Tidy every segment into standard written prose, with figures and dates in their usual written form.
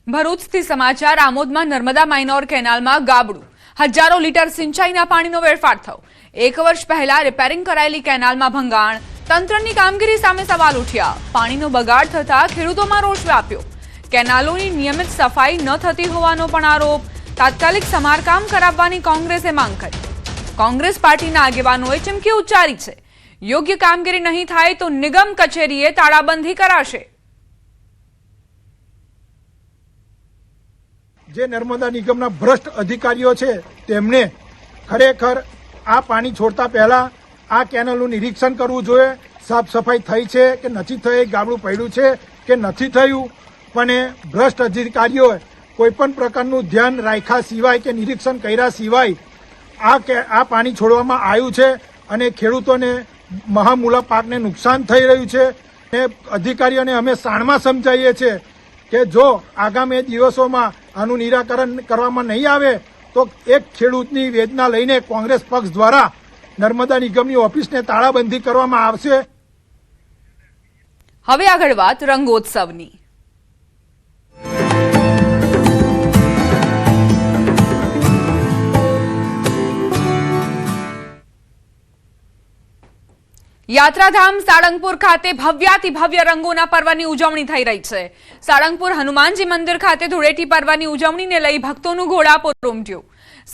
ભરૂચથી સમાચાર આમોદમાં નર્મદા માઇનોર કેનાલમાં ગાબડું હજારો લીટર સિંચાઈના પાણીનો વેડફાટ થયો। 1 વર્ષ પહેલા રિપેરિંગ કરાયેલી કેનાલમાં ભંગાણ, તંત્રની કામગીરી સામે સવાલ ઉઠ્યા। પાણીનો બગાડ થતા ખેડૂતોમાં રોષ વ્યાપ્યો। કેનાલોની નિયમિત સફાઈ ન થતી હોવાનો પણ આરોપ। તાત્કાલિક સમારકામ કરાવવાની કોંગ્રેસે માંગ કરી। કોંગ્રેસ પાર્ટીના આગેવાનોએ ચીમકી ઉચ્ચારી છે, યોગ્ય કામગીરી નહીં થાય તો નિગમ કચેરીએ તાળાબંધી કરાશે। જે નર્મદા નિગમના ભ્રષ્ટ અધિકારીઓ છે તેમને ખરેખર આ પાણી છોડતા પહેલા આ કેનાલનું નિરીક્ષણ કરવું જોઈએ। સાફ સફાઈ થઈ છે કે નથી થઈ, ગાબડું પડ્યું છે કે નથી થયું, પણ એ ભ્રષ્ટ અધિકારીઓએ કોઈ પણ પ્રકારનું ધ્યાન રાખ્યા સિવાય કે નિરીક્ષણ કર્યા સિવાય આ પાણી છોડવામાં આવ્યું છે અને ખેડૂતોને મહામૂલા પાકને નુકસાન થઈ રહ્યું છે। એ અધિકારીઓને અમે શાણમાં સમજાવીએ છીએ કે જો આગામી દિવસોમાં આનું નિરાકરણ કરવામાં નહીં આવે તો એક ખેડૂતની વેદના લઈને કોંગ્રેસ પક્ષ દ્વારા નર્મદા નિગમની ઓફિસને તાળાબંધી કરવામાં આવશે। હવે આગળ વાત રંગોત્સવની। યાત્રાધામ સાળંગપુર ખાતે ભવ્યાતિ ભવ્ય રંગોના પર્વની ઉજવણી થઈ રહી છે। સાળંગપુર હનુમાનજી મંદિર ખાતે ધૂળેટી પર્વની ઉજવણીને લઈ ભક્તોનું ઘોડાપુર ઉમટ્યું।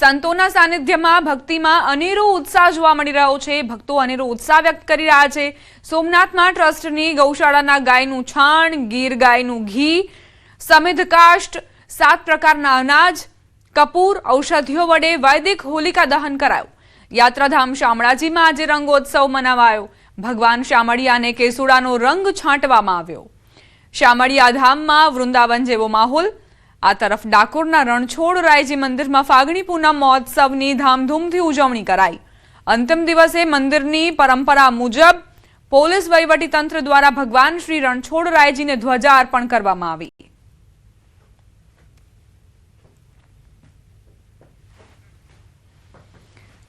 સંતોના સાનિધ્યમાં ભક્તિમાં અનેરો ઉત્સાહ જોવા મળી રહ્યો છે। ભક્તો અનેરો ઉત્સાહ વ્યક્ત કરી રહ્યા છે। સોમનાથમાં ટ્રસ્ટની ગૌશાળાના ગાયનું છાણ, ગીર ગાયનું ઘી, સમિધ કાષ્ટ, 7 પ્રકારના અનાજ, કપૂર, ઔષધિઓ વડે વૈદિક હોલિકા દહન કરાયું। યાત્રાધામ શામળાજીમાં આજે રંગોત્સવ મનાવાયો। ભગવાન શામળિયાને કેસુડાનો રંગ છાંટવામાં આવ્યો। શામળિયા ધામમાં વૃંદાવન જેવો માહોલ। આ તરફ ડાકોરના રણછોડરાયજી મંદિરમાં ફાગણી પૂનમ મહોત્સવની ધામધૂમથી ઉજવણી કરાઈ। અંતિમ દિવસે મંદિરની પરંપરા મુજબ પોલીસ વહીવટીતંત્ર દ્વારા ભગવાન શ્રી રણછોડરાયજીને ધ્વજા અર્પણ કરવામાં આવી।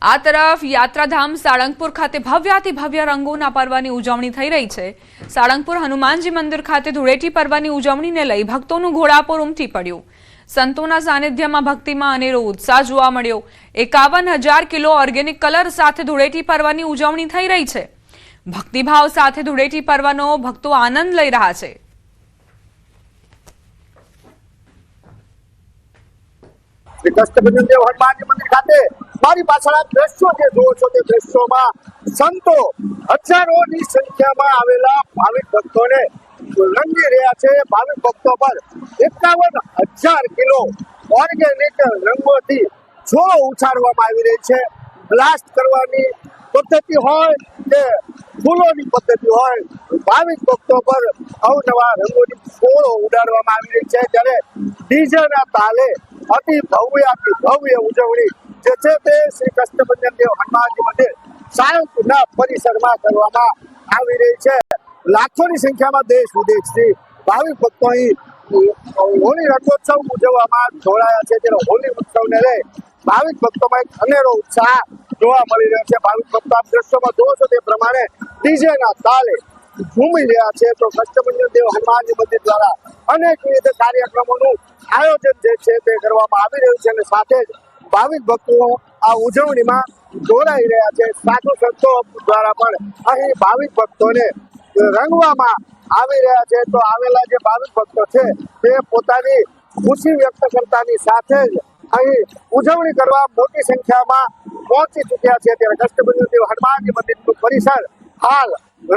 આ તરફ યાત્રાધામ સાળંગપુર ખાતે ભવ્યાતિ ભવ્ય રંગોના પર્વની ઉજવણી થઈ રહી છે। સાળંગપુર હનુમાનજી મંદિર ખાતે ધૂળેટી પર્વની ઉજવણીને લઈ ભક્તોનું ઘોડાપુર ઉમટી પડ્યું। સંતોના સાનિધ્યમાં ભક્તિમાં અનેરો ઉત્સાહ જોવા મળ્યો। 51,000 કિલો ઓર્ગેનિક કલર સાથે ધૂળેટી પર્વની ઉજવણી થઈ રહી છે। ભક્તિભાવ સાથે ધૂળેટી પર્વનો ભક્તો આનંદ લઈ રહ્યા છે। હનુમાનજી મંદિર ખાતે મારી પાછળ આ દ્રશ્યો જે જોવો છો તે દ્રશ્યોમાં સંતો હજારોની સંખ્યામાં આવેલા ભાવિક ભક્તોને રંગી રહ્યા છે। ભાવિક ભક્તો પર 51,000 કિલો ઓર્ગેનિક રંગોથી છોડો ઉછાળવામાં આવી રહી છે। બ્લાસ્ટ કરવાની પદ્ધતિ હોય કે ફૂલોની પદ્ધતિ હોય, ભાવિક ભક્તો પર અવનવા રંગોની છોડો ઉડાડવામાં આવી રહી છે। ત્યારે ડીજેના તાલે અતિ ભવ્ય ઉજવણી જે છે તે શ્રી કષ્ટભંજન દેવ હનુમાનજી મંદિર સાળંગપુરના પરિસરમાં કરવામાં આવી રહી છે। લાખોની સંખ્યામાં દેશ વિદેશથી ભાવિક ભક્તો અહીં હોળી રંગોત્સવ ઉજવવામાં જોડાયા છે। ત્યારે હોળી ઉત્સવને લઈ ભાવિક ભક્તોમાં એક અનેરો ઉત્સાહ જોવા મળી રહ્યો છે। ભાવિક ભક્તો આપ દ્રશ્યોમાં જોવો છો તે પ્રમાણે ડીજેના તાલે ઝૂમી રહ્યા છે। તો કષ્ટભંજન દેવ હનુમાનજી મંદિર દ્વારા અનેકવિધ કાર્યક્રમોનું આયોજન જે છે તે કરવામાં આવી રહ્યું છે અને સાથે જ ભાવિક ભક્તો આ ઉજવણીમાં જોડાઈ રહ્યા છે। સાધુ સંતો દ્વારા પણ અહીં ભાવિક ભક્તોને રંગવામાં આવી રહ્યા છે। તો આવેલા જે ભાવિક ભક્તો છે તે પોતાની ખુશી વ્યક્ત કરતાની સાથે જ અહીં ઉજવણી કરવા મોટી સંખ્યામાં પહોંચી ચૂક્યા છે। ત્યારે કષ્ટભંજન દેવ હનુમાનજી મંદિરનું પરિસર હાલ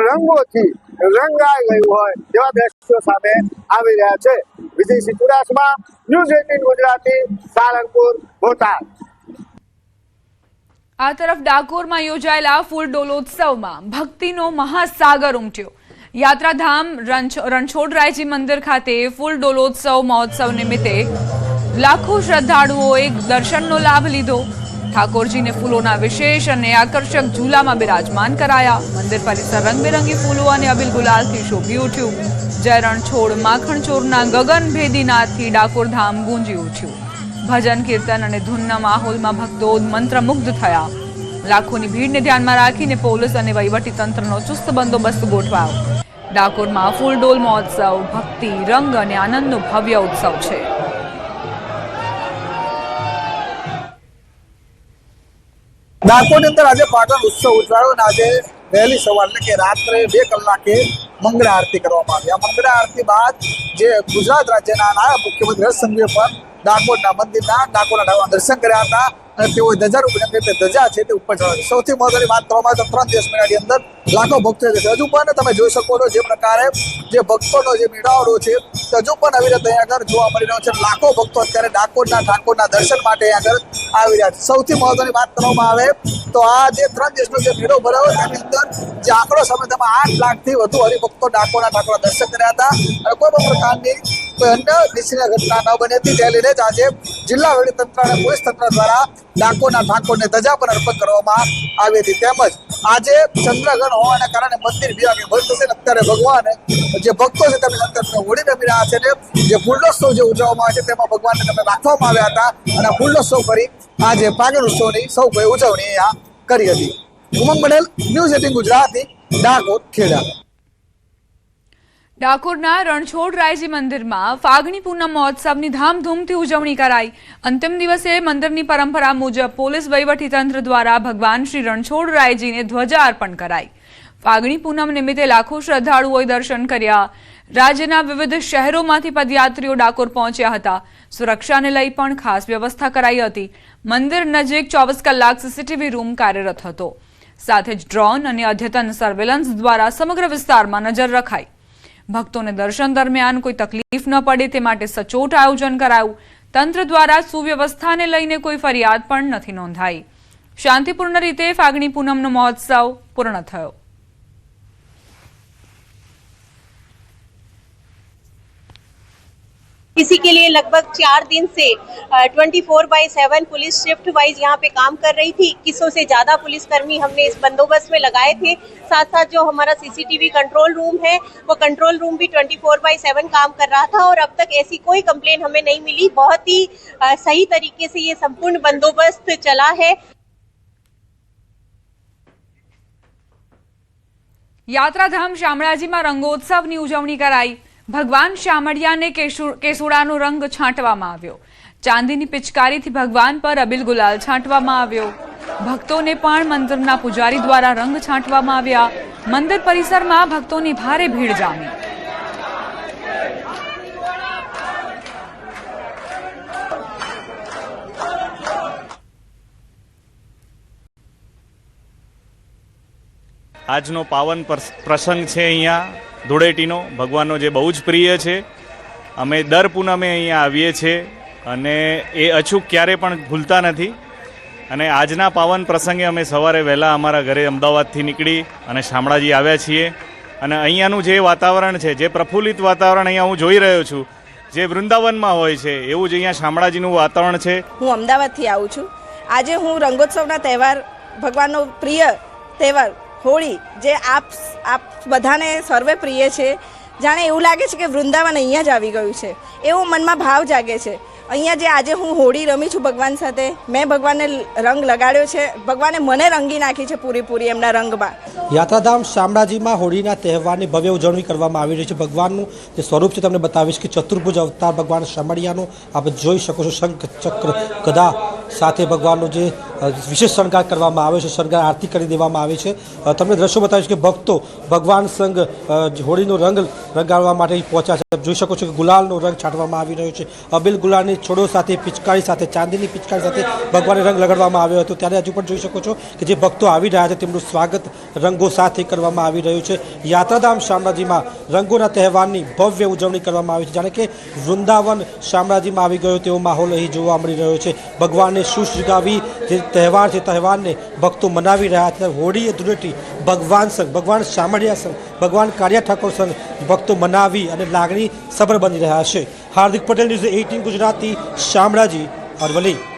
રંગોથી રંગાઈ ગયું હોય તેવા દ્રશ્યો સામે આવી રહ્યા છે। વિજયસિંહ ચુડાસમા, ન્યૂઝ 18 ગુજરાતી, સાળંગપુર, બોટાદ। આ તરફ ડાકોરમાં યોજાયેલા ફૂલ ડોલોત્સવમાં ભક્તિનો મહાસાગર ઉમટ્યો। યાત્રાધામ રણછોડરાયજી મંદિર ખાતે ફૂલ ડોલોત્સવ મહોત્સવ નિમિત્તે લાખો શ્રદ્ધાળુઓએ દર્શનનો લાભ લીધો। ઠાકોરજીને ફૂલોના વિશેષ અને આકર્ષક ઝૂલામાં બિરાજમાન કરાયા। મંદિર પરિસર રંગબેરંગી ફૂલો અને અબીલ ગુલાલથી શોભી ઉઠ્યું। જય રણછોડ માખણચોરના ગગનભેદી નાદથી ડાકોર ધામ ગુંજી ઉઠ્યું। ભજન, કીર્તન અને ધૂનના માહોલમાં ભક્તો મંત્રમુગ્ધ થયા। લાખોની ભીડને ધ્યાનમાં રાખીને પોલીસ અને વહીવટીતંત્રનો ચુસ્ત બંદોબસ્ત ગોઠવાયો। ડાકોરમાં ફૂલ ડોલ મહોત્સવ ભક્તિ, રંગ અને આનંદનો ભવ્ય ઉત્સવ છે। ડાકોરની અંદર આજે પાટણ ઉત્સવ ઉજવાયો અને આજે વહેલી સવાર એટલે કે રાત્રે 2 કલાકે મંગળા આરતી કરવામાં આવી. આ મંગળા આરતી બાદ જે ગુજરાત રાજ્યના નાયબ મુખ્યમંત્રી હર્ષ સંઘવીએ પણ ડાકોરના મંદિરના ડાકોરના ઢાળના દર્શન કર્યા હતા અને તેઓ ધ્વજારોહણ કરી ધ્વજા છે તે ઉપર ચડાવી. સૌથી મહત્વની વાત કરવામાં આવે તો 3 દિવસ મહિનાની અંદર લાખો ભક્તો છે. હજુ પણ તમે જોઈ શકો છો જે પ્રકારે જે ભક્તોનો જે મેળાવડો છે હજુ પણ અવિરત અહીંયા આગળ જોવા મળી રહ્યો છે. લાખો ભક્તો અત્યારે ડાકોરના ઠાકોરના દર્શન માટે અહીંયા આગળ આવી રહ્યા છે. સૌથી મહત્વની વાત કરવામાં આવે તો આ જે 3 દિવસનો જે મેળો ભરાયો તેની અંદર જે આંકડો સામે તેમાં 8 લાખથી વધુ હરિભક્તો ડાકોરના ઠાકોરના દર્શન કર્યા હતા અને કોઈ પણ પ્રકારની કોઈ અન્ય નિશ્ચિત ઘટના ન બની હતી. તે લઈને જ આજે જિલ્લા વહીવટી તંત્ર અને પોલીસ તંત્ર દ્વારા ડાકોરના ઠાકોરને ધજા પણ અર્પણ કરવામાં આવી હતી. તેમજ આજે ચંદ્રગ્રહણ હોવાના કારણે મંદિર વિભાગે બંધ થશે. અત્યારે ભગવાન જે ભક્તો છે તેમની અંદર હોળી રમી રહ્યા છે ને જે ફૂલોત્સવ જે ઉજવવામાં આવે છે તેમાં ભગવાનને તમે રાખવામાં આવ્યા હતા અને ફૂલોત્સવ કરી આજે પાટણ ઉત્સવની સૌ કોઈ ઉજવણી અહીંયા કરી હતી. ઉમંગ પટેલ, ન્યૂઝ 18 ગુજરાતી, ડાકોર, ખેડા. ડાકોરના રણછોડરાયજી મંદિરમાં ફાગણી પૂનમ મહોત્સવની ધામધૂમથી ઉજવણી કરાઈ. અંતિમ દિવસે મંદિરની પરંપરા મુજબ પોલીસ વહીવટીતંત્ર દ્વારા ભગવાન શ્રી રણછોડરાયજીને ધ્વજા અર્પણ કરાઈ. ફાગણી પૂનમ નિમિત્તે લાખો શ્રદ્ધાળુઓએ દર્શન કર્યા. રાજ્યના વિવિધ શહેરોમાંથી પદયાત્રીઓ ડાકોર પહોંચ્યા હતા. સુરક્ષાને લઈ પણ ખાસ વ્યવસ્થા કરાઈ હતી. મંદિર નજીક 24 કલાક સીસીટીવી રૂમ કાર્યરત હતો. સાથે જ ડ્રોન અને અદ્યતન સર્વેલન્સ દ્વારા સમગ્ર વિસ્તારમાં નજર રખાઈ. ભક્તોને દર્શન દરમિયાન કોઈ તકલીફ ન પડે તે માટે સચોટ આયોજન કરાયું. તંત્ર દ્વારા સુવ્યવસ્થાને લઈને કોઈ ફરિયાદ પણ નથી નોંધાઈ. શાંતિપૂર્ણ રીતે ફાગણી પૂનમનો મહોત્સવ પૂર્ણ થયો. इसी के लिए लगभग 4 दिन से 24/7 पुलिस शिफ्ट वाइज यहाँ पे काम कर रही थी. 2100 से ज़्यादा पुलिसकर्मी हमने इस बंदोबस्त में लगाए थे. साथ साथ जो हमारा सीसीटीवी कंट्रोल रूम है वो कंट्रोल रूम भी 24/7 काम कर रहा था और अब तक ऐसी कोई कंप्लेन हमें नहीं मिली. बहुत ही सही तरीके से ये संपूर्ण बंदोबस्त चला है. યાત્રાધામ શામળાજીમાં રંગોત્સવની ઉજવણી કરાઈ. ભગવાન શામળિયાને કેસુડાનો રંગ છાંટવામાં આવ્યો. ચાંદીની પિચકારીથી ભગવાન પર અબીલ ગુલાલ છાંટવામાં આવ્યો. ભક્તોને પણ મંદિરના પૂજારી દ્વારા રંગ છાંટવામાં આવ્યા. મંદિર પરિસરમાં ભક્તોની ભારે ભીડ જામી. આજનો પાવન પ્રસંગ છે અહીંયા ધૂળેટીનો, ભગવાનનો જે બહુ જ પ્રિય છે. અમે દર પૂનમે અહીંયા આવીએ છીએ અને એ અચૂક ક્યારે પણ ભૂલતા નથી. અને આજના પાવન પ્રસંગે અમે સવારે વહેલા અમારા ઘરે અમદાવાદથી નીકળી અને શામળાજી આવ્યા છીએ. અને અહીંયાનું જે વાતાવરણ છે, જે પ્રફુલ્લિત વાતાવરણ અહીંયા હું જોઈ રહ્યો છું, જે વૃંદાવનમાં હોય છે એવું જ અહીંયા શામળાજીનું વાતાવરણ છે. હું અમદાવાદથી આવું છું. આજે હું રંગોત્સવના તહેવાર, ભગવાનનો પ્રિય તહેવાર હોળી, જે આપ બધાને સર્વે પ્રિય છે, જાણે એવું લાગે છે કે વૃંદાવન અહીંયા જ આવી ગયું છે, એવો મનમાં ભાવ જાગે છે. અહીંયા જે આજે હું હોળી રમી છું ભગવાન સાથે, મેં ભગવાનને રંગ લગાડ્યો છે, ભગવાને મને રંગી નાખી છે પૂરેપૂરી એમના રંગમાં. યાત્રાધામ શામળાજીમાં હોળીના તહેવારની ભવ્ય ઉજવણી કરવામાં આવી રહી છે. ભગવાનનું જે સ્વરૂપ છે તમને બતાવીશ કે ચતુર્ભુજ અવતાર ભગવાન શામળિયાનો આપ જોઈ શકો છો. શંખ, ચક્ર, ગદા સાથે ભગવાનનો જે વિશેષ શણગાર કરવામાં આવ્યો છે, શણગાર આરતી કરી દેવામાં આવી છે. તમને દ્રશ્યો બતાવીશ કે ભક્તો ભગવાન સંગ હોળીનો રંગ રંગાડવા માટે પહોંચ્યા છે. જોઈ શકો છો કે ગુલાલનો રંગ છાંટવામાં આવી રહ્યો છે. અબીલ ગુલાલની છોડો સાથે, પિચકારી સાથે, ચાંદીની પિચકારી સાથે ભગવાનને રંગ લગાડવામાં આવ્યો હતો. ત્યારે હજુ પણ જોઈ શકો છો કે જે ભક્તો આવી રહ્યા છે તેમનું સ્વાગત રંગો સાથે કરવામાં આવી રહ્યું છે. યાત્રાધામ શામળાજીમાં રંગોના તહેવારની ભવ્ય ઉજવણી કરવામાં આવી છે. જાણે કે વૃંદાવન શામળાજીમાં આવી ગયો તેવો માહોલ અહીં જોવા મળી રહ્યો છે. ભગવાનને સુશૃંગાવી જે તહેવાર છે, તહેવારને ભક્તો મનાવી રહ્યા છે. હોળી ધૂળેટી ભગવાન સંગ, ભગવાન શામળિયા સંગ, ભગવાન કાળિયા ઠાકોર સંગ ભક્તો મનાવી અને લાગણી સભર બની રહ્યા છે. હાર્દિક પટેલ, ન્યૂઝ 18 ગુજરાતી, શામળાજી, અરવલ્લી.